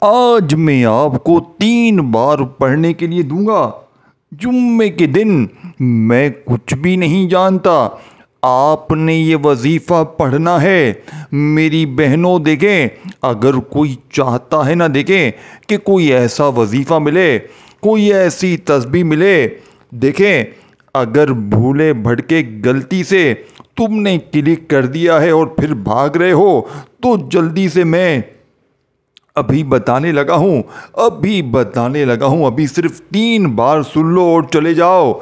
آج میں آپ کو 3 بار پڑھنے کے لیے دوں گا۔ جمعے کے دن میں کچھ بھی نہیں جانتا، آپ نے یہ وظیفہ پڑھنا ہے۔ میری بہنوں دیکھیں، اگر کوئی چاہتا ہے نا، دیکھیں کہ کوئی ایسا وظیفہ ملے، کوئی ایسی تسبیح ملے، دیکھیں اگر بھولے بھٹکے غلطی سے تم نے کلک کر دیا ہے اور پھر بھاگ رہے ہو، تو جلدی سے میں ابھی بتانے لگا ہوں، ابھی صرف 3 بار سن لو اور چلے جاؤ۔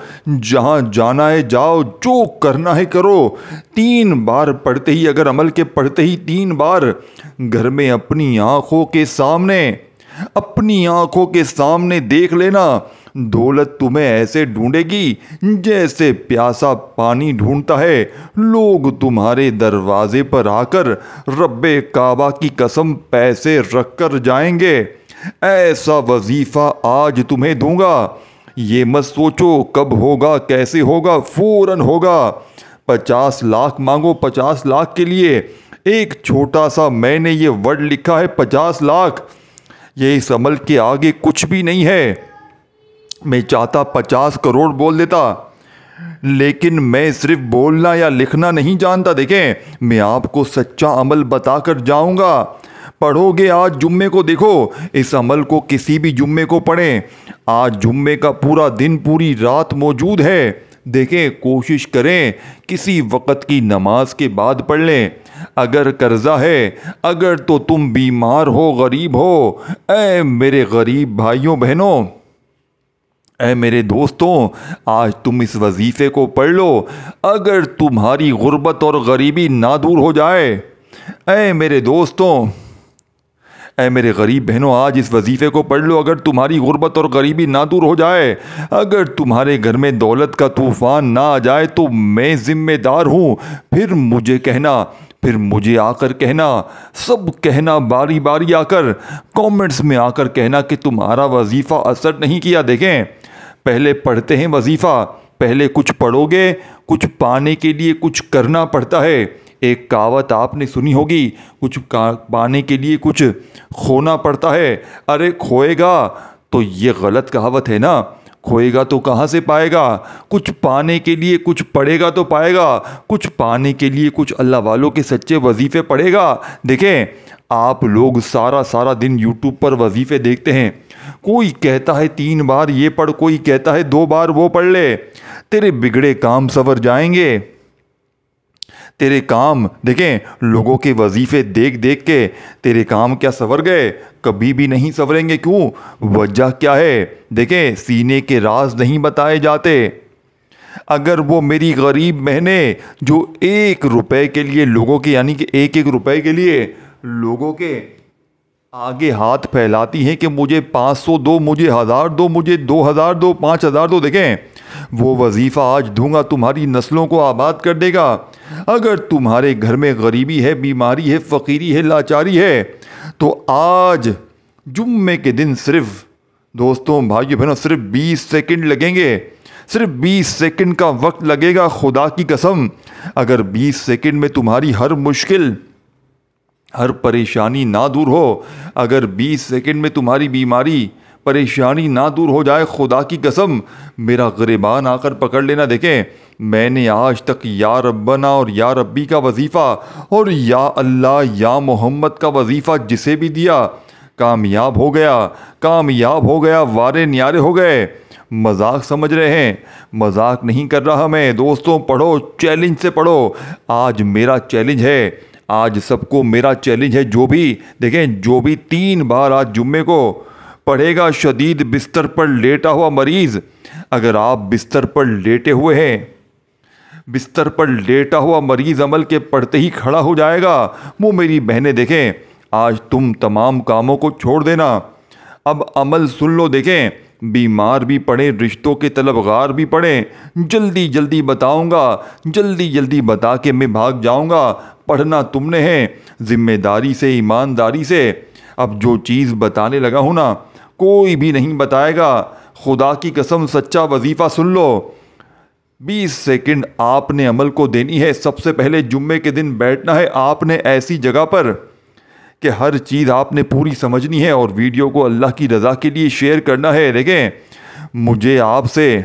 جہاں جانا ہے جاؤ، جو کرنا ہے کرو۔ 3 بار پڑھتے ہی، اگر عمل کے پڑھتے ہی 3 بار گھر میں اپنی آنکھوں کے سامنے دیکھ لینا، دولت تمہیں ایسے ڈھونڈے گی جیسے پیاسا پانی ڈھونڈتا ہے۔ لوگ تمہارے دروازے پر آ کر رب کعبہ کی قسم پیسے رکھ کر جائیں گے۔ ایسا وظیفہ آج تمہیں دوں گا، یہ مت سوچو کب ہوگا، کیسے ہوگا، فوراً ہوگا۔ 50 لاکھ مانگو، 50 لاکھ کے لیے ایک چھوٹا سا میں نے یہ ورڈ لکھا ہے 50 لاکھ، یہ اس عمل کے آگے کچھ بھی نہیں ہے۔ میں چاہتا 50 کروڑ بول دیتا، لیکن میں صرف بولنا یا لکھنا نہیں جانتا۔ دیکھیں، میں آپ کو سچا عمل بتا کر جاؤں گا۔ پڑھو گے آج جمعے کو، دیکھو اس عمل کو کسی بھی جمعے کو پڑھیں۔ آج جمعے کا پورا دن، پوری رات موجود ہے۔ دیکھیں، کوشش کریں کسی وقت کی نماز کے بعد پڑھ لیں۔ اگر قرضہ ہے، اگر تو تم بیمار ہو، غریب ہو، اے میرے غریب بھائیوں بہنوں، اے میرے دوستوں، آج تم اس وظیفے کو پڑھ لو۔ اگر تمہاری غربت اور غریبی نہ دور ہو جائے، اے میرے دوستوں، اے میرے غریب بہنوں، آج اس وظیفے کو پڑھ لو۔ اگر تمہاری غربت اور غریبی نہ دور ہو جائے، اگر تمہارے گھر میں دولت کا طوفان نہ آ جائے، تو میں ذمہ دار ہوں۔ پھر مجھے کہنا، پھر مجھے آ کر کہنا، سب کہنا باری باری آ کر، کامنٹس میں آ کر کہنا کہ تمہارا وظیفہ اثر نہیں کیا۔ دیکھیں، پہلے پڑھتے ہیں وظیفہ، پہلے کچھ پڑھو گے، کچھ پانے کے لیے کچھ کرنا پڑتا ہے۔ ایک کہاوت آپ نے سنی ہوگی، کچھ پانے کے لیے کچھ کھونا پڑتا ہے۔ ارے کھوئے گا تو یہ غلط کہاوت ہے نا، کھوئے گا تو کہاں سے پائے گا؟ کچھ پانے کے لیے کچھ پڑھے گا تو پائے گا، کچھ پانے کے لیے کچھ اللہ والوں کے سچے وظیفے پڑھے گا۔ دیکھیں، آپ لوگ سارا دن یوٹیوب پر وظیفے دیکھتے ہیں، کوئی کہتا ہے 3 بار یہ پڑھ، کوئی کہتا ہے 2 بار وہ پڑھ لے۔ تیرے بگڑے کام سنور جائیں گے، تیرے کام، دیکھیں لوگوں کے وظیفے دیکھ دیکھ کے تیرے کام کیا سنور گئے؟ کبھی بھی نہیں سنوریں گے۔ کیوں؟ وجہ کیا ہے؟ دیکھیں، سینے کے راز نہیں بتائے جاتے۔ اگر وہ میری غریب بہنیں جو 1 روپے کے لیے لوگوں کے، یعنی کہ 1 روپے کے لیے لوگوں کے آگے ہاتھ پھیلاتی ہیں کہ مجھے 500 دو، مجھے 1000 دو، مجھے 2000 دو، 5000 دو، دیکھیں وہ وظیفہ آج دوں گا، تمہاری نسلوں کو آباد کر دے گا۔ اگر تمہارے گھر میں غریبی ہے، بیماری ہے، فقیری ہے، لاچاری ہے، تو آج جمعے کے دن صرف، دوستوں بھائیو بہنوں، صرف 20 سیکنڈ لگیں گے، صرف 20 سیکنڈ کا وقت لگے گا، خدا کی قسم۔ اگر 20 سیکنڈ میں تمہاری ہر مشکل، ہر پریشانی نہ دور ہو، اگر 20 سیکنڈ میں تمہاری بیماری، پریشانی نہ دور ہو جائے، خدا کی قسم میرا گریبان آ کر پکڑ لینا۔ دیکھیں، میں نے آج تک یا ربنا اور یا ربی کا وظیفہ اور یا اللہ یا محمد کا وظیفہ جسے بھی دیا، کامیاب ہو گیا، وارے نیارے ہو گئے۔ مذاق سمجھ رہے ہیں؟ مذاق نہیں کر رہا میں۔ دوستوں پڑھو، چیلنج سے پڑھو۔ آج میرا چیلنج ہے، آج سب کو میرا چیلنج ہے، جو بھی 3 بار آج جمعے کو پڑھے گا، شدید بستر پر لیٹا ہوا مریض، اگر آپ بستر پر لیٹے ہوئے ہیں، بستر پر لیٹا ہوا مریض عمل کے پڑھتے ہی کھڑا ہو جائے گا۔ وہ میری بہنیں دیکھیں، آج تم تمام کاموں کو چھوڑ دینا، اب عمل سن لو۔ دیکھیں، بیمار بھی پڑھیں، رشتوں کے طلبگار بھی پڑھیں، جلدی بتاؤں گا، جلدی بتا کے میں بھاگ جاؤں گا۔ پڑھنا تم نے ہے، ذمہ داری سے، ایمانداری سے۔ اب جو چیز بتانے لگا ہوں نا، کوئی بھی نہیں بتائے گا، خدا کی قسم سچا وظیفہ سن لو۔ 20 سیکنڈ آپ نے عمل کو دینی ہے۔ سب سے پہلے جمعے کے دن بیٹھنا ہے آپ نے ایسی جگہ پر کہ ہر چیز آپ نے پوری سمجھنی ہے اور ویڈیو کو اللہ کی رضا کے لیے شیئر کرنا ہے۔ دیکھیں مجھے آپ سے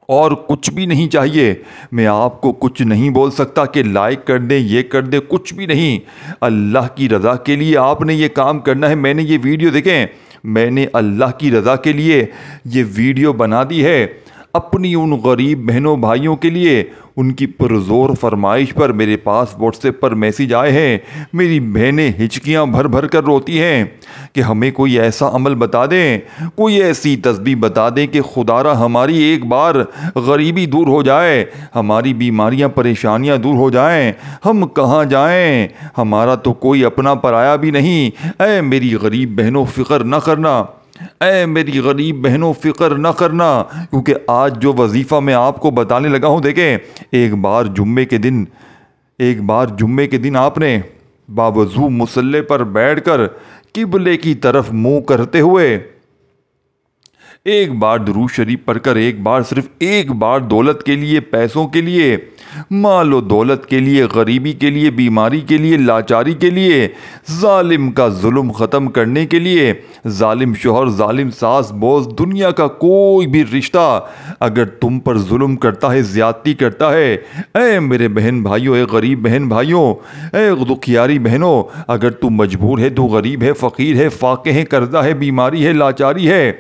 اور کچھ بھی نہیں چاہیے، میں آپ کو کچھ نہیں بول سکتا کہ لائک کر دیں، یہ کر دیں، کچھ بھی نہیں۔ اللہ کی رضا کے لیے آپ نے یہ کام کرنا ہے۔ میں نے یہ ویڈیو دیکھیں، میں نے اللہ کی رضا کے لیے یہ ویڈیو بنا دی ہے، اپنی ان غریب بہنوں بھائیوں کے لیے۔ ان کی پرزور فرمائش پر میرے پاس واٹس ایپ پر میسیج آئے ہیں، میری بہنیں ہچکیاں بھر بھر کر روتی ہیں کہ ہمیں کوئی ایسا عمل بتا دیں، کوئی ایسی تسبیح بتا دیں کہ خدارا ہماری ایک بار غریبی دور ہو جائے، ہماری بیماریاں پریشانیاں دور ہو جائیں، ہم کہاں جائیں، ہمارا تو کوئی اپنا پرایا بھی نہیں۔ اے میری غریب بہنوں فکر نہ کرنا، اے میری غریب بہنوں فکر نہ کرنا، کیونکہ آج جو وظیفہ میں آپ کو بتانے لگا ہوں، دیکھیں ایک بار جمعے کے دن آپ نے باوضو مصلی پر بیٹھ کر قبلے کی طرف منہ کرتے ہوئے ایک بار درود شریف پڑھ کر، ایک بار، صرف ایک بار دولت کے لیے، پیسوں کے لیے، مال و دولت کے لیے، غریبی کے لیے، بیماری کے لیے، لاچاری کے لیے، ظالم کا ظلم ختم کرنے کے لیے، ظالم شوہر، ظالم ساس، بوس، دنیا کا کوئی بھی رشتہ اگر تم پر ظلم کرتا ہے، زیادتی کرتا ہے، اے میرے بہن بھائیوں، اے غریب بہن بھائیوں، اے دکھیاری بہنوں، اگر تم مجبور ہے، تو غریب ہے، فقیر ہے، فاقے ہے، قرضہ ہے، بیماری ہے، لاچاری ہے،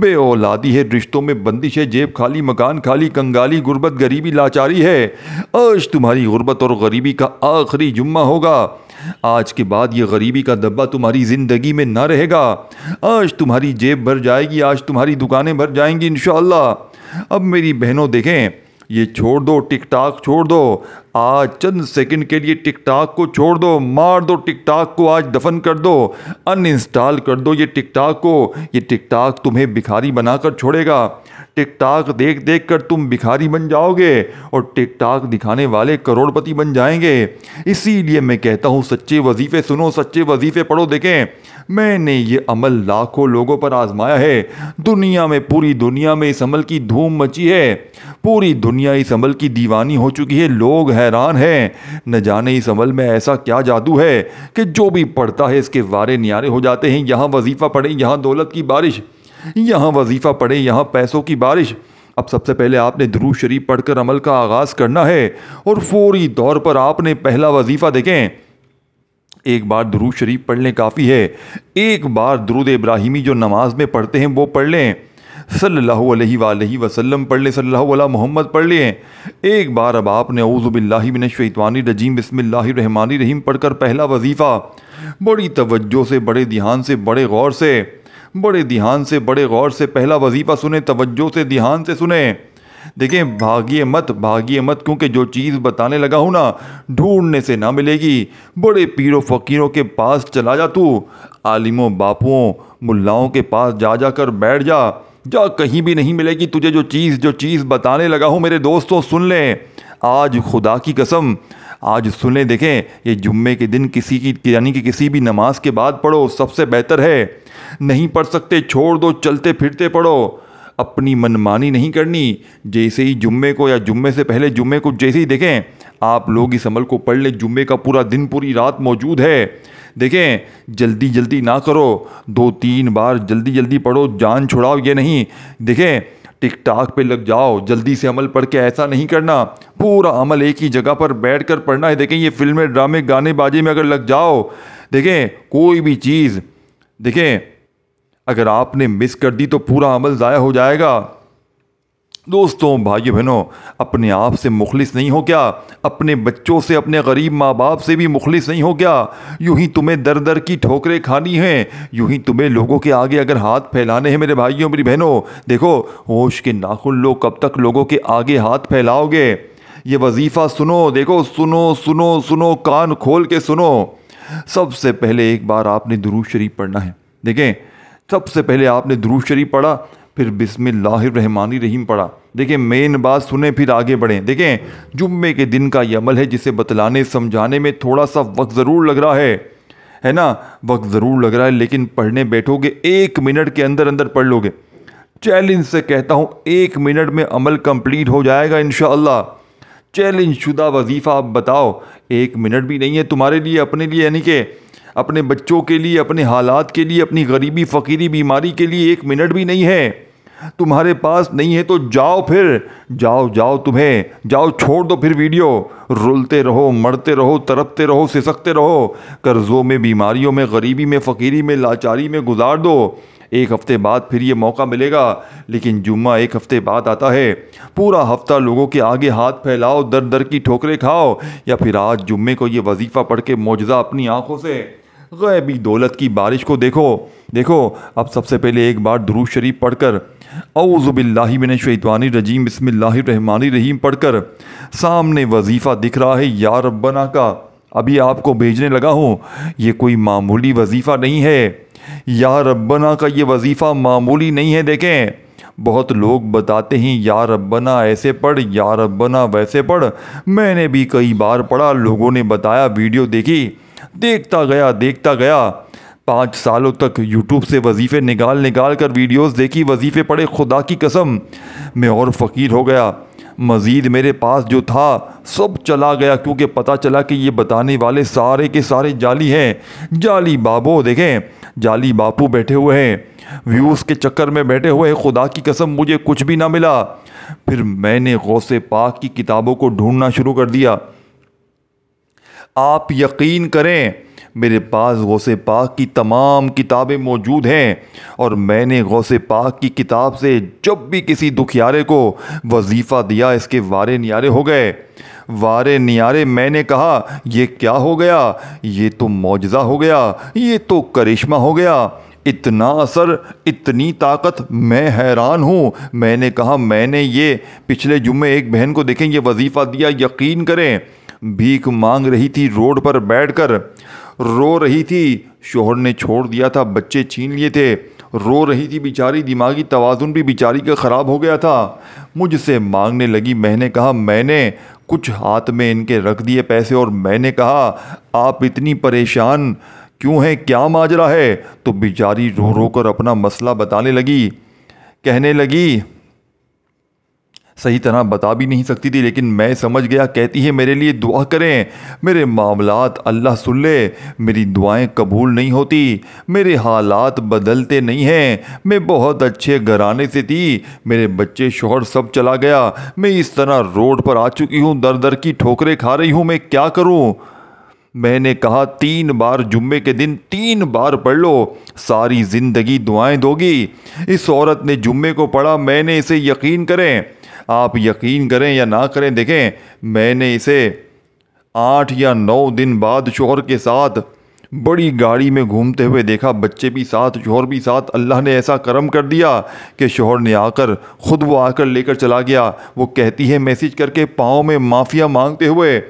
بے اولادی ہے، رشتوں میں بندش ہے، جیب خالی، مکان خالی، کنگالی، غربت، غریبی، لاچاری ہے، آج تمہاری غربت اور غریبی کا آخری جمعہ ہوگا۔ آج کے بعد یہ غریبی کا دبا تمہاری زندگی میں نہ رہے گا۔ آج تمہاری جیب بھر جائے گی، آج تمہاری دکانیں بھر جائیں گی انشاءاللہ۔ اب میری بہنوں دیکھیں، یہ چھوڑ دو، ٹک ٹاک چھوڑ دو، آج چند سیکنڈ کے لیے ٹک ٹاک کو چھوڑ دو، مار دو ٹک ٹاک کو، آج دفن کر دو، ان انسٹال کر دو یہ ٹک ٹاک کو۔ یہ ٹک ٹاک تمہیں بھکاری بنا کر چھوڑے گا۔ ٹک ٹاک دیکھ دیکھ کر تم بھکاری بن جاؤ گے اور ٹک ٹاک دکھانے والے کروڑ پتی بن جائیں گے۔ اسی لیے میں کہتا ہوں سچے وظیفے سنو، سچے وظیفے پڑھو۔ دیکھیں میں نے یہ عمل لاکھوں لوگوں پر آزمایا ہے، دنیا میں، پوری دنیا میں اس عمل کی دھوم مچی ہے، پوری دنیا اس عمل کی دیوانی ہو چکی ہے، لوگ حیران ہیں، نہ جانے اس عمل میں ایسا کیا جادو ہے کہ جو بھی پڑھتا ہے اس کے وارے نیارے ہو جاتے ہیں۔ یہاں وظیفہ پڑھے، یہاں دولت کی بارش، یہاں وظیفہ پڑھے، یہاں پیسوں کی بارش۔ اب سب سے پہلے آپ نے درود شریف پڑھ کر عمل کا آغاز کرنا ہے اور فوری طور پر آپ نے پہلا وظیفہ، دیکھیں ایک بار درود شریف پڑھ لیں کافی ہے، ایک بار درود ابراہیمی جو نماز میں پڑھتے ہیں وہ پڑھ لیں، صلی اللہ علیہ وآلہ وسلم پڑھ لیں، صلی اللہ علیہ محمد پڑھ لیں ایک بار۔ اب آپ نے اعوذ باللہ من الشیطان الرجیم بسم اللہ الرحمن الرحیم پڑھ کر پہلا وظیفہ بڑی توجہ سے، بڑے دھیان سے، بڑے غور سے، بڑے دھیان سے، بڑے غور سے پہلا وظیفہ سنیں، توجہ سے، دھیان سے سنیں۔ دیکھیں بھاگیے مت، بھاگیے مت، کیونکہ جو چیز بتانے لگا ہوں نا ڈھونڈنے سے نہ ملے گی۔ بڑے پیروں فقیروں کے پاس چلا جا، تو عالموں، باپوؤں، ملاؤں کے پاس جا کر بیٹھ جا، کہیں بھی نہیں ملے گی تجھے جو چیز بتانے لگا ہوں۔ میرے دوستوں سن لیں، آج خدا کی قسم آج سن لیں۔ دیکھیں یہ جمعے کے دن یعنی کہ کسی بھی نماز کے بعد پڑھو، سب سے بہتر ہے۔ نہیں پڑھ سکتے چھوڑ دو، چلتے پھرتے پڑھو، اپنی منمانی نہیں کرنی۔ جیسے ہی جمعے کو یا جمعے سے پہلے جمعے کو جیسے ہی دیکھیں آپ لوگ اس عمل کو پڑھ لیں، جمعے کا پورا دن، پوری رات موجود ہے۔ دیکھیں جلدی نہ کرو، 2-3 بار جلدی پڑھو، جان چھڑاؤ یہ نہیں۔ دیکھیں ٹک ٹاک پہ لگ جاؤ، جلدی سے عمل پڑھ کے ایسا نہیں کرنا، پورا عمل ایک ہی جگہ پر بیٹھ کر پڑھنا ہے۔ دیکھیں یہ فلمیں، ڈرامے، گانے بازی میں اگر لگ جاؤ، دیکھیں کوئی بھی چیز، دیکھیں اگر آپ نے مس کر دی تو پورا عمل ضائع ہو جائے گا۔ دوستوں، بھائیو بہنوں، اپنے آپ سے مخلص نہیں ہو کیا؟ اپنے بچوں سے، اپنے غریب ماں باپ سے بھی مخلص نہیں ہو کیا؟ یوں ہی تمہیں در کی ٹھوکریں کھانی ہیں، یوں ہی تمہیں لوگوں کے آگے اگر ہاتھ پھیلانے ہیں۔ میرے بھائیوں، میری بہنوں، دیکھو ہوش کے ناخن لو، کب تک لوگوں کے آگے ہاتھ پھیلاؤ گے؟ یہ وظیفہ سنو، دیکھو سنو، کان کھول کے سنو۔ سب سے پہلے ایک بار آپ نے درود شریف پڑھنا ہے۔ دیکھیں سب سے پہلے آپ نے درود شریف پڑھا، پھر بسم اللہ الرحمن الرحیم پڑھا۔ دیکھیں مین بات سنیں پھر آگے بڑھیں۔ دیکھیں جمعے کے دن کا یہ عمل ہے جسے بتلانے سمجھانے میں تھوڑا سا وقت ضرور لگ رہا ہے نا، وقت ضرور لگ رہا ہے، لیکن پڑھنے بیٹھو گے 1 منٹ کے اندر پڑھ لو گے۔ چیلنج سے کہتا ہوں 1 منٹ میں عمل کمپلیٹ ہو جائے گا انشاءاللہ۔ چیلنج شدہ وظیفہ آپ بتاؤ، 1 منٹ بھی نہیں ہے تمہارے لیے، اپنے لیے، یعنی کہ اپنے بچوں کے لیے، اپنے حالات کے لیے، اپنی غریبی فقیری بیماری کے لیے 1 منٹ بھی نہیں ہے؟ تمہارے پاس نہیں ہے تو جاؤ، پھر جاؤ تمہیں جاؤ، چھوڑ دو پھر ویڈیو، رولتے رہو، مرتے رہو، تڑپتے رہو، سسکتے رہو، قرضوں میں، بیماریوں میں، غریبی میں، فقیری میں، لاچاری میں گزار دو۔ 1 ہفتے بعد پھر یہ موقع ملے گا، لیکن جمعہ 1 ہفتے بعد آتا ہے۔ پورا ہفتہ لوگوں کے آگے ہاتھ پھیلاؤ، در در کی ٹھوکریں کھاؤ، یا پھر آج جمعے کو یہ وظیفہ پڑھ کے معجزہ اپنی آنکھوں سے غیبی دولت کی بارش کو دیکھو۔ اب سب سے پہلے ایک بار درود شریف پڑھ کر، اعوذ باللہ من الشیطان الرجیم، بسم اللہ الرحمن الرحیم پڑھ کر، سامنے وظیفہ دکھ رہا ہے یا ربنا کا، ابھی آپ کو بھیجنے لگا ہوں۔ یہ کوئی معمولی وظیفہ نہیں ہے، یا ربنا کا یہ وظیفہ معمولی نہیں ہے۔ دیکھیں، بہت لوگ بتاتے ہیں یا ربنا ایسے پڑھ، یا ربنا ویسے پڑھ۔ میں نے بھی کئی بار پڑھا، لوگوں نے بتایا، ویڈیو دیکھی، دیکھتا گیا 5 سالوں تک یوٹیوب سے وظیفے نکال کر ویڈیوز دیکھی، وظیفے پڑھے، خدا کی قسم میں اور فقیر ہو گیا۔ مزید میرے پاس جو تھا سب چلا گیا، کیونکہ پتہ چلا کہ یہ بتانے والے سارے کے سارے جعلی ہیں، جعلی بابو۔ دیکھیں، جعلی باپو بیٹھے ہوئے ہیں، ویوز کے چکر میں بیٹھے ہوئے ہیں۔ خدا کی قسم مجھے کچھ بھی نہ ملا۔ پھر میں نے غوث پاک کی کتابوں کو ڈھونڈنا شروع کر دیا۔ آپ یقین کریں، میرے پاس غوث پاک کی تمام کتابیں موجود ہیں، اور میں نے غوث پاک کی کتاب سے جب بھی کسی دکھیارے کو وظیفہ دیا، اس کے وارے نیارے ہو گئے، وارے نیارے۔ میں نے کہا یہ کیا ہو گیا؟ یہ تو معجزہ ہو گیا، یہ تو کرشمہ ہو گیا، اتنا اثر، اتنی طاقت، میں حیران ہوں۔ میں نے کہا میں نے یہ پچھلے جمعے ایک بہن کو دیکھیں یہ وظیفہ دیا، یقین کریں بھیک مانگ رہی تھی، روڈ پر بیٹھ کر رو رہی تھی، شوہر نے چھوڑ دیا تھا، بچے چھین لیے تھے، رو رہی تھی بیچاری، دماغی توازن بھی بیچاری کا خراب ہو گیا تھا، مجھ سے مانگنے لگی۔ میں نے کہا میں نے کچھ ہاتھ میں ان کے رکھ دیے پیسے، اور میں نے کہا آپ اتنی پریشان کیوں ہیں، کیا ماجرا ہے؟ تو بیچاری رو رو کر اپنا مسئلہ بتانے لگی، کہنے لگی، صحیح طرح بتا بھی نہیں سکتی تھی، لیکن میں سمجھ گیا۔ کہتی ہے میرے لیے دعا کریں، میرے معاملات اللہ سن لے، میری دعائیں قبول نہیں ہوتی، میرے حالات بدلتے نہیں ہیں، میں بہت اچھے گھرانے سے تھی، میرے بچے، شوہر سب چلا گیا، میں اس طرح روڈ پر آ چکی ہوں، در در کی ٹھوکریں کھا رہی ہوں، میں کیا کروں؟ میں نے کہا 3 بار جمعے کے دن 3 بار پڑھ لو، ساری زندگی دعائیں دو گی۔ اس عورت نے جمعے کو پڑھا، میں نے اسے، یقین کریں، آپ یقین کریں یا نہ کریں، دیکھیں میں نے اسے 8 یا 9 دن بعد شوہر کے ساتھ بڑی گاڑی میں گھومتے ہوئے دیکھا، بچے بھی ساتھ، شوہر بھی ساتھ۔ اللہ نے ایسا کرم کر دیا کہ شوہر نے خود وہ آ کر لے کر چلا گیا۔ وہ کہتی ہے میسج کر کے، پاؤں میں مافیا مانگتے ہوئے،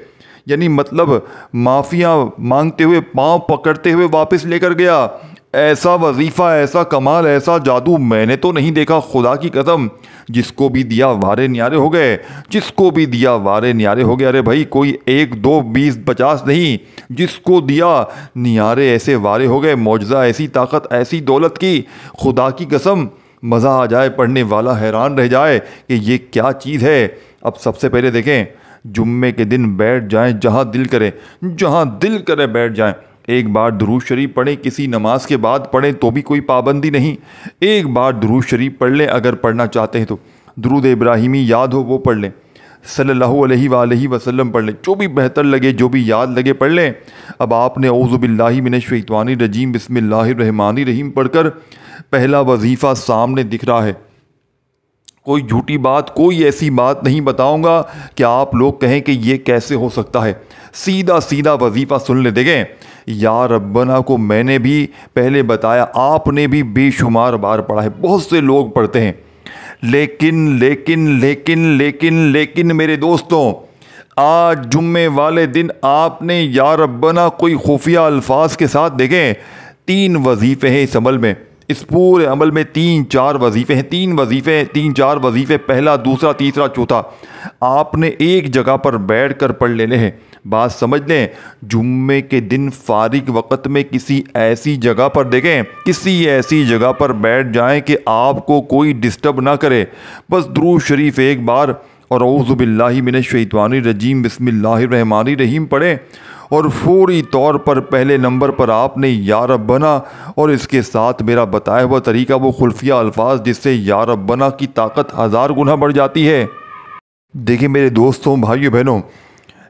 یعنی مطلب مافیا مانگتے ہوئے، پاؤں پکڑتے ہوئے واپس لے کر گیا۔ ایسا وظیفہ، ایسا کمال، ایسا جادو میں نے تو نہیں دیکھا، خدا کی قسم۔ جس کو بھی دیا وارے نیارے ہو گئے، جس کو بھی دیا وارے نیارے ہو گئے۔ ارے بھائی کوئی 1 2 20 50 نہیں، جس کو دیا نیارے ایسے وارے ہو گئے۔ معجزہ، ایسی طاقت، ایسی دولت کی، خدا کی قسم مزہ آ جائے، پڑھنے والا حیران رہ جائے کہ یہ کیا چیز ہے۔ اب سب سے پہلے دیکھیں، جمعے کے دن بیٹھ جائیں، جہاں دل کرے بیٹھ جائیں، ایک بار درود شریف پڑھیں، کسی نماز کے بعد پڑھیں تو بھی کوئی پابندی نہیں، ایک بار درود شریف پڑھ لیں، اگر پڑھنا چاہتے ہیں تو درود ابراہیمی یاد ہو وہ پڑھ لیں، صلی اللہ علیہ وآلہ وسلم پڑھ لیں، جو بھی بہتر لگے، جو بھی یاد لگے پڑھ لیں۔ اب آپ نے اعوذ باللہ من الشیطان الرجیم، بسم اللہ الرحمن الرحیم پڑھ کر پہلا وظیفہ سامنے دکھ رہا ہے۔ کوئی جھوٹی بات، کوئی ایسی بات نہیں بتاؤں گا کہ آپ لوگ کہیں کہ یہ کیسے ہو سکتا ہے، سیدھا وظیفہ سن لے۔ دیکھیں، یا ربنا کو میں نے بھی پہلے بتایا، آپ نے بھی بے شمار بار پڑھا ہے، بہت سے لوگ پڑھتے ہیں، لیکن میرے دوستوں، آج جمعے والے دن آپ نے یا ربنا کوئی خفیہ الفاظ کے ساتھ، دیکھیں 3 وظیفے ہیں اس عمل میں، اس پورے عمل میں 3-4 وظیفے ہیں، 3-4 وظیفے، پہلا، دوسرا، تیسرا، چوتھا، آپ نے ایک جگہ پر بیٹھ کر پڑھ لینے ہیں۔ بات سمجھ لیں، جمعے کے دن فارغ وقت میں کسی ایسی جگہ پر، دیکھیں کسی ایسی جگہ پر بیٹھ جائیں کہ آپ کو کوئی ڈسٹرب نہ کرے، بس درود شریف ایک بار اور اعوذ باللہ من الشیطان الرجیم، بسم اللہ الرحمن الرحیم پڑھیں، اور فوری طور پر پہلے نمبر پر آپ نے یا رب بنا اور اس کے ساتھ میرا بتایا ہوا طریقہ وہ خفیہ الفاظ جس سے یا رب بنا کی طاقت 1000 گنا بڑھ جاتی ہے۔ دیکھیں میرے دوستوں بھائیو بہنوں،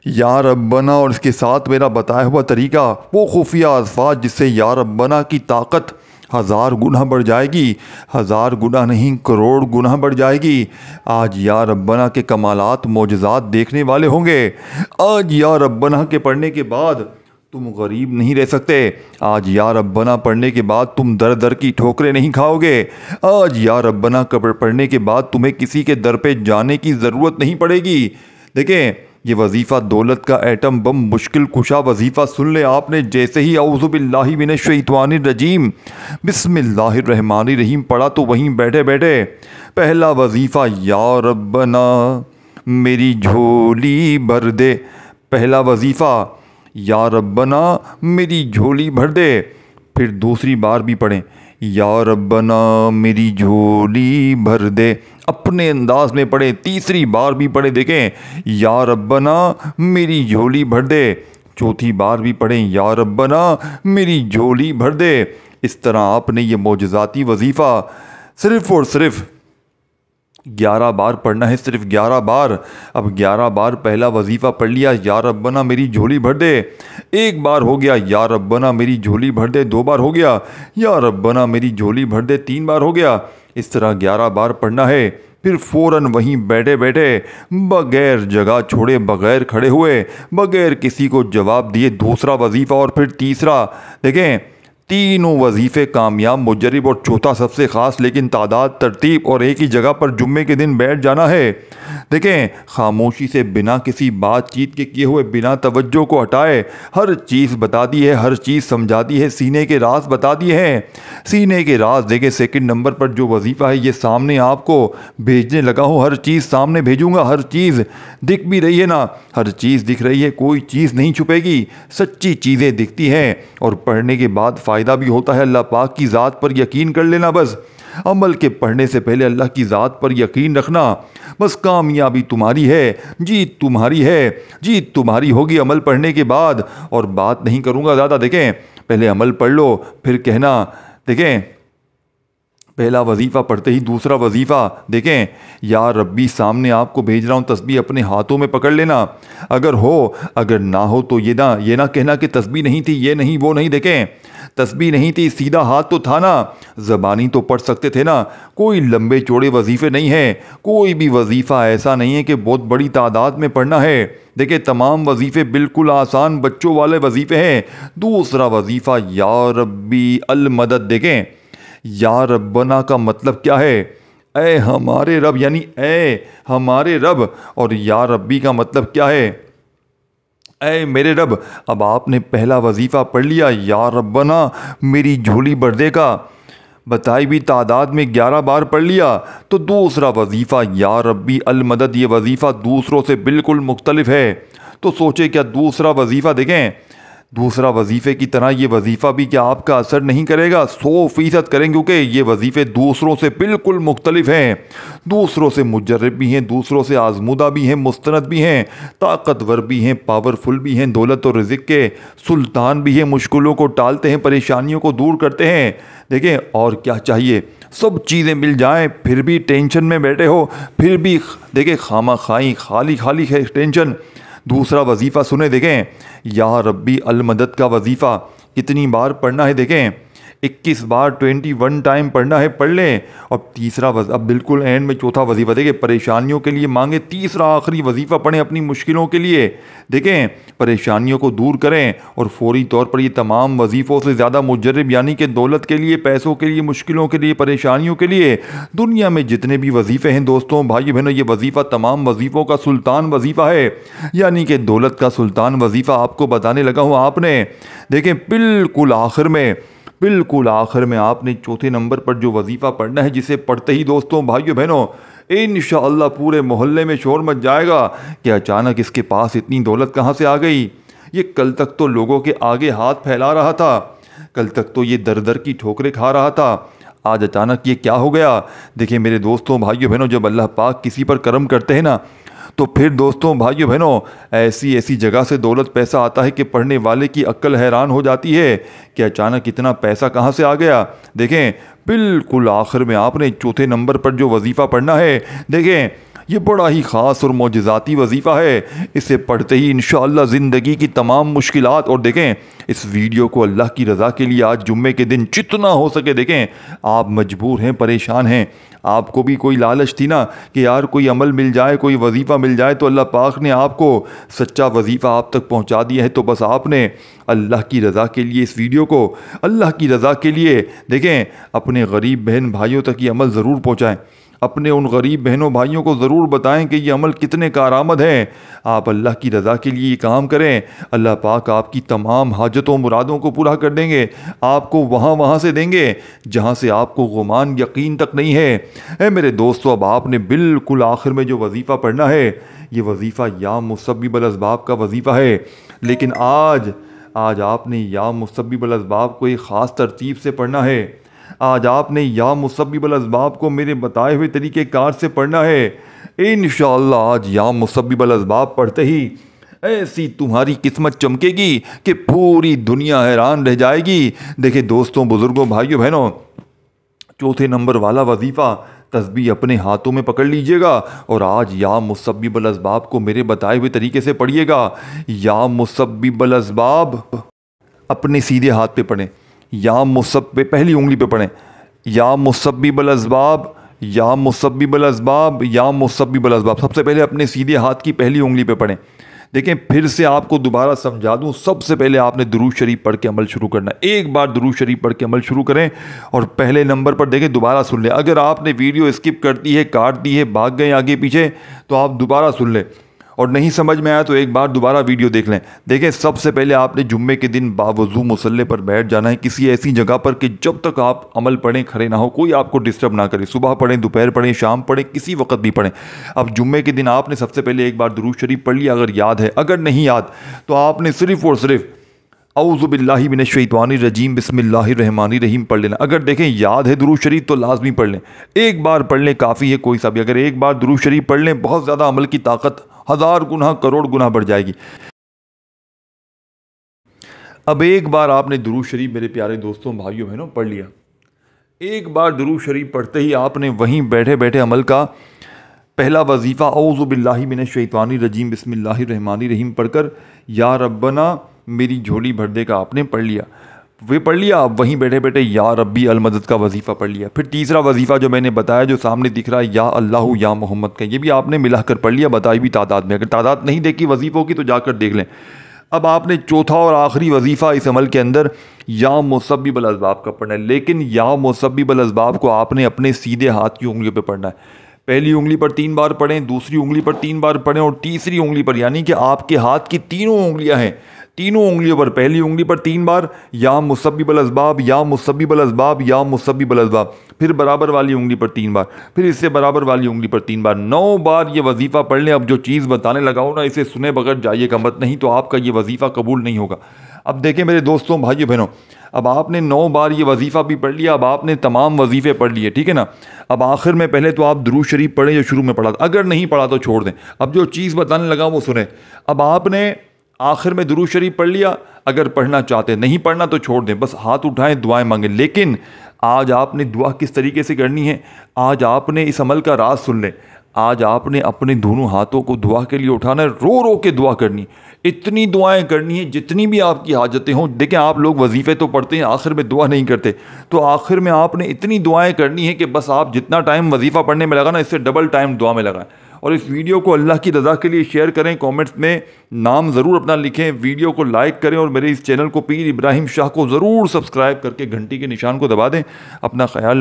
یا رب بنا اور اس کے ساتھ میرا بتایا ہوا طریقہ وہ خفیہ الفاظ جس سے یا رب بنا کی طاقت 1000 گنا بڑھ جائے گی، 1000 گنا نہیں کروڑ گنا بڑھ جائے گی۔ آج یا ربنا کے کمالات معجزات دیکھنے والے ہوں گے۔ آج یا ربنا کے پڑھنے کے بعد تم غریب نہیں رہ سکتے۔ آج یا ربنا پڑھنے کے بعد تم در در کی ٹھوکریں نہیں کھاؤ گے۔ آج یا ربنا پڑھنے کے بعد تمہیں کسی کے در پہ جانے کی ضرورت نہیں پڑے گی۔ دیکھیں یہ وظیفہ دولت کا ایٹم بم مشکل کشا وظیفہ سن لے آپ نے جیسے ہی اعوذ باللہ من الشیطان الرجیم بسم اللہ الرحمن الرحیم پڑھا تو وہیں بیٹھے بیٹھے پہلا وظیفہ یا ربنا میری جھولی بھر دے۔ پہلا وظیفہ یا ربنا میری جھولی بھر دے۔ پھر دوسری بار بھی پڑھیں یا ربنا میری جھولی بھر دے، اپنے انداز میں پڑھیں۔ تیسری بار بھی پڑھیں، دیکھیں یا ربنا میری جھولی بھر دے۔ چوتھی بار بھی پڑھیں یا ربنا میری جھولی بھر دے۔ اس طرح آپ نے یہ معجزاتی وظیفہ صرف اور صرف 11 بار پڑھنا ہے، صرف 11 بار۔ اب 11 بار پہلا وظیفہ پڑھ لیا یا ربنا میری جھولی بھر دے، ایک بار ہو گیا یا ربنا میری جھولی بھر دے، 2 بار ہو گیا یا ربنا میری جھولی بھر دے، 3 بار ہو گیا۔ اس طرح 11 بار پڑھنا ہے۔ پھر فوراً وہیں بیٹھے بیٹھے بغیر جگہ چھوڑے، بغیر کھڑے ہوئے، بغیر کسی کو جواب دیے دوسرا وظیفہ اور پھر تیسرا۔ دیکھیں تینوں وظیفے کامیاب مجرب اور چوتھا سب سے خاص، لیکن تعداد ترتیب اور ایک ہی جگہ پر جمعے کے دن بیٹھ جانا ہے۔ دیکھیں خاموشی سے بنا کسی بات چیت کے کیے ہوئے، بنا توجہ کو ہٹائے ہر چیز بتا دی ہے، ہر چیز سمجھا دی ہے، سینے کے راز بتا دیے ہیں۔ سینے کے راز دیکھیں سیکنڈ نمبر پر جو وظیفہ ہے یہ سامنے آپ کو بھیجنے لگا ہوں، ہر چیز سامنے بھیجوں گا، ہر چیز دکھ بھی رہی ہے نا، ہر چیز دکھ رہی ہے، کوئی چیز نہیں چھپے گی، سچی چیزیں دکھتی ہیں اور پڑھنے کے بعد فائدہ بھی ہوتا ہے۔ اللہ پاک کی ذات پر یقین کر لینا، بس عمل کے پڑھنے سے پہلے اللہ کی ذات پر یقین رکھنا، بس کامیابی تمہاری ہے، جیت تمہاری ہے، جیت تمہاری ہوگی عمل پڑھنے کے بعد۔ اور بات نہیں کروں گا زیادہ، دیکھیں پہلے عمل پڑھ لو پھر کہنا۔ دیکھیں پہلا وظیفہ پڑھتے ہی دوسرا وظیفہ دیکھیں یا ربی سامنے آپ کو بھیج رہا ہوں، تسبیح اپنے ہاتھوں میں پکڑ لینا، اگر ہو اگر نہ ہو تو یہ نہ کہنا کہ تسبیح نہیں تھی، یہ نہیں وہ نہیں۔ دیکھیں تسبیح نہیں تھی، سیدھا ہاتھ تو تھا نا، زبانی تو پڑھ سکتے تھے نا، کوئی لمبے چوڑے وظیفے نہیں ہیں، کوئی بھی وظیفہ ایسا نہیں ہے کہ بہت بڑی تعداد میں پڑھنا ہے۔ دیکھیں تمام وظیفے بالکل آسان بچوں والے وظیفے ہیں۔ دوسرا وظیفہ یا ربی المدد، دیکھیں یا ربنا کا مطلب کیا ہے؟ اے ہمارے رب، یعنی اے ہمارے رب، اور یا ربی کا مطلب کیا ہے؟ اے میرے رب۔ اب آپ نے پہلا وظیفہ پڑھ لیا یا ربنا میری جھولی بھر دے کا، بتائی بھی تعداد میں 11 بار پڑھ لیا، تو دوسرا وظیفہ یا ربی المدد، یہ وظیفہ دوسروں سے بالکل مختلف ہے۔ تو سوچے کیا دوسرا وظیفہ، دیکھیں دوسرا وظیفے کی طرح یہ وظیفہ بھی کیا آپ کا اثر نہیں کرے گا؟ 100% کریں، کیونکہ یہ وظیفے دوسروں سے بالکل مختلف ہیں، دوسروں سے مجرب بھی ہیں، دوسروں سے آزمودہ بھی ہیں، مستند بھی ہیں، طاقتور بھی ہیں، پاورفل بھی ہیں، دولت اور رزق کے سلطان بھی ہیں، مشکلوں کو ٹالتے ہیں، پریشانیوں کو دور کرتے ہیں۔ دیکھیں اور کیا چاہیے؟ سب چیزیں مل جائیں پھر بھی ٹینشن میں بیٹھے ہو، پھر بھی دیکھیں خامہ خائی خالی ہے ٹینشن۔ دوسرا وظیفہ سنیں، دیکھیں یا ربی المدد کا وظیفہ کتنی بار پڑھنا ہے؟ دیکھیں 21 بار 21 ٹائم پڑھنا ہے، پڑھ لیں۔ اب تیسرا اب بالکل اینڈ میں چوتھا وظیفہ دیکھیں پریشانیوں کے لیے مانگیں، تیسرا آخری وظیفہ پڑھیں اپنی مشکلوں کے لیے، دیکھیں پریشانیوں کو دور کریں۔ اور فوری طور پر یہ تمام وظیفوں سے زیادہ مجرب، یعنی کہ دولت کے لیے، پیسوں کے لیے، مشکلوں کے لیے، پریشانیوں کے لیے دنیا میں جتنے بھی وظیفے ہیں دوستوں بھائی بہنوں، یہ وظیفہ تمام وظیفوں کا سلطان وظیفہ ہے، یعنی کہ دولت کا سلطان وظیفہ آپ کو بتانے لگا ہوں۔ آپ نے دیکھیں بالکل آخر میں آپ نے چوتھے نمبر پر جو وظیفہ پڑھنا ہے، جسے پڑھتے ہی دوستوں بھائیو بہنوں انشاءاللہ پورے محلے میں شور مچ جائے گا کہ اچانک اس کے پاس اتنی دولت کہاں سے آ گئی؟ یہ کل تک تو لوگوں کے آگے ہاتھ پھیلا رہا تھا، کل تک تو یہ در در کی ٹھوکریں کھا رہا تھا، آج اچانک یہ کیا ہو گیا؟ دیکھیں میرے دوستوں بھائیو بہنوں، جب اللہ پاک کسی پر کرم کرتے ہیں نا تو پھر دوستوں بھائیوں بہنوں ایسی ایسی جگہ سے دولت پیسہ آتا ہے کہ پڑھنے والے کی عقل حیران ہو جاتی ہے کہ اچانک اتنا پیسہ کہاں سے آ گیا۔ دیکھیں بالکل آخر میں آپ نے چوتھے نمبر پر جو وظیفہ پڑھنا ہے، دیکھیں یہ بڑا ہی خاص اور معجزاتی وظیفہ ہے۔ اسے پڑھتے ہی انشاءاللہ زندگی کی تمام مشکلات، اور دیکھیں اس ویڈیو کو اللہ کی رضا کے لیے آج جمعے کے دن جتنا ہو سکے، دیکھیں آپ مجبور ہیں، پریشان ہیں، آپ کو بھی کوئی لالچ تھی نا کہ یار کوئی عمل مل جائے، کوئی وظیفہ مل جائے، تو اللہ پاک نے آپ کو سچا وظیفہ آپ تک پہنچا دیا ہے۔ تو بس آپ نے اللہ کی رضا کے لیے اس ویڈیو کو اللہ کی رضا کے لیے دیکھیں اپنے غریب بہن بھائیوں تک یہ عمل ضرور پہنچائیں، اپنے ان غریب بہنوں بھائیوں کو ضرور بتائیں کہ یہ عمل کتنے کارآمد ہیں۔ آپ اللہ کی رضا کے لیے یہ کام کریں، اللہ پاک آپ کی تمام حاجتوں مرادوں کو پورا کر دیں گے، آپ کو وہاں سے دیں گے جہاں سے آپ کو گمان یقین تک نہیں ہے۔ اے میرے دوستو، اب آپ نے بالکل آخر میں جو وظیفہ پڑھنا ہے، یہ وظیفہ یا مسبب الاسباب کا وظیفہ ہے، لیکن آج آپ نے یا مسبب الاسباب کو ایک خاص ترتیب سے پڑھنا ہے۔ آج آپ نے یا مسبب الاسباب کو میرے بتائے ہوئے طریقہ کار سے پڑھنا ہے۔ انشاءاللہ آج یا مسبب الاسباب پڑھتے ہی ایسی تمہاری قسمت چمکے گی کہ پوری دنیا حیران رہ جائے گی۔ دیکھیں دوستوں، بزرگوں، بھائیوں بہنوں، چوتھے نمبر والا وظیفہ تسبیح اپنے ہاتھوں میں پکڑ لیجئے گا اور آج یا مسبب الاسباب کو میرے بتائے ہوئے طریقے سے پڑھیے گا۔ یا مسبب الاسباب اپنے سیدھے ہاتھ پہ پڑھیں، یا مسبب پہلی انگلی پہ پڑھیں، یا مسبب الاسباب، یا مسبب الاسباب، یا مسبب الاسباب، سب سے پہلے اپنے سیدھے ہاتھ کی پہلی انگلی پہ پڑھیں۔ دیکھیں پھر سے آپ کو دوبارہ سمجھا دوں، سب سے پہلے آپ نے درود شریف پڑھ کے عمل شروع کرنا ہے۔ ایک بار درود شریف پڑھ کے عمل شروع کریں اور پہلے نمبر پر دیکھیں دوبارہ سن لیں۔ اگر آپ نے ویڈیو اسکپ کر دی ہے، کاٹ دی ہے، بھاگ گئے آگے پیچھے، تو آپ دوبارہ سن لیں، اور نہیں سمجھ میں آیا تو ایک بار دوبارہ ویڈیو دیکھ لیں۔ دیکھیں سب سے پہلے آپ نے جمعے کے دن باوضو مصلی پر بیٹھ جانا ہے، کسی ایسی جگہ پر کہ جب تک آپ عمل پڑھیں کھڑے نہ ہو، کوئی آپ کو ڈسٹرب نہ کرے، صبح پڑھیں، دوپہر پڑھیں، شام پڑھیں، کسی وقت بھی پڑھیں۔ اب جمعے کے دن آپ نے سب سے پہلے ایک بار درود شریف پڑھ لیا اگر یاد ہے، اگر نہیں یاد تو آپ نے صرف اور صرف اعوذ باللہ من الشیطان الرجیم بسم اللہ الرحمن الرحیم پڑھ لینا۔ اگر دیکھیں یاد ہے درود شریف تو لازمی پڑھ لیں، ایک بار پڑھ لیں کافی ہے، کوئی سا بھی، اگر ایک بار درود شریف پڑھ لیں بہت زیادہ عمل کی طاقت 1000 گنا کروڑ گنا بڑھ جائے گی۔ اب ایک بار آپ نے درود شریف میرے پیارے دوستوں بھائیوں بہنوں پڑھ لیا، ایک بار درود شریف پڑھتے ہی آپ نے وہیں بیٹھے بیٹھے عمل کا پہلا وظیفہ اعوذ باللہ من الشیطان الرجیم بسم اللہ الرحمن الرحیم پڑھ کر یا ربنا میری جھولی بھر دے کا آپ نے پڑھ لیا، وہ پڑھ لیا۔ آپ وہیں بیٹھے بیٹھے یا ربی المدد کا وظیفہ پڑھ لیا۔ پھر تیسرا وظیفہ جو میں نے بتایا جو سامنے دکھ رہا ہے یا اللہ یا محمد کا، یہ بھی آپ نے ملا کر پڑھ لیا بتائی بھی تعداد میں، اگر تعداد نہیں دیکھی وظیفوں کی تو جا کر دیکھ لیں۔ اب آپ نے چوتھا اور آخری وظیفہ اس عمل کے اندر یا مسبب الاسباب کا پڑھنا ہے، لیکن یا مسبب الاسباب کو آپ نے اپنے سیدھے ہاتھ کی انگلیوں پہ پڑھنا ہے۔ پہلی انگلی پر 3 بار پڑھیں، دوسری انگلی پر 3 بار پڑھیں اور تیسری انگلی پر، یعنی کہ آپ کے ہاتھ کی تینوں انگلیاں ہیں، تینوں انگلیوں پر پہلی انگلی پر 3 بار یا مسبب الاسباب، یا مسبب الاسباب، یا مسبب الاسباب، پھر برابر والی انگلی پر 3 بار، پھر اس سے برابر والی انگلی پر 3 بار، 9 بار یہ وظیفہ پڑھ لیں۔ اب جو چیز بتانے لگا ہوں نا اسے سنے بغیر جائیے گا مت، نہیں تو آپ کا یہ وظیفہ قبول نہیں ہوگا۔ اب دیکھیں میرے دوستوں بھائیو بہنوں، اب آپ نے 9 بار یہ وظیفہ بھی پڑھ لیا، اب آپ نے تمام وظیفے پڑھ لیے، ٹھیک ہے نا۔ اب آخر میں پہلے تو آپ درود شریف پڑھیں جو شروع میں پڑھا تھا، اگر نہیں پڑھا تو چھوڑ دیں، اب جو چیز بتانے لگا وہ سنیں۔ اب آپ نے آخر میں درود شریف پڑھ لیا، اگر پڑھنا چاہتے نہیں پڑھنا تو چھوڑ دیں، بس ہاتھ اٹھائیں دعائیں مانگیں۔ لیکن آج آپ نے دعا کس طریقے سے کرنی ہے، آج آپ نے اس عمل کا راز سن لیں۔ آج آپ نے اپنے دونوں ہاتھوں کو دعا کے لیے اٹھانا ہے، رو رو کے دعا کرنی، اتنی دعائیں کرنی ہیں جتنی بھی آپ کی حاجتیں ہوں۔ دیکھیں آپ لوگ وظیفے تو پڑھتے ہیں آخر میں دعا نہیں کرتے، تو آخر میں آپ نے اتنی دعائیں کرنی ہے کہ بس آپ جتنا ٹائم وظیفہ پڑھنے میں لگا نا اس سے ڈبل ٹائم دعا میں لگائیں۔ اور اس ویڈیو کو اللہ کی رضا کے لیے شیئر کریں، کومنٹس میں نام ضرور اپنا لکھیں، ویڈیو کو لائک کریں اور میرے اس چینل کو پیر ابراہیم شاہ کو ضرور سبسکرائب کر کے گھنٹی کے نشان کو دبا دیں۔ اپنا خیال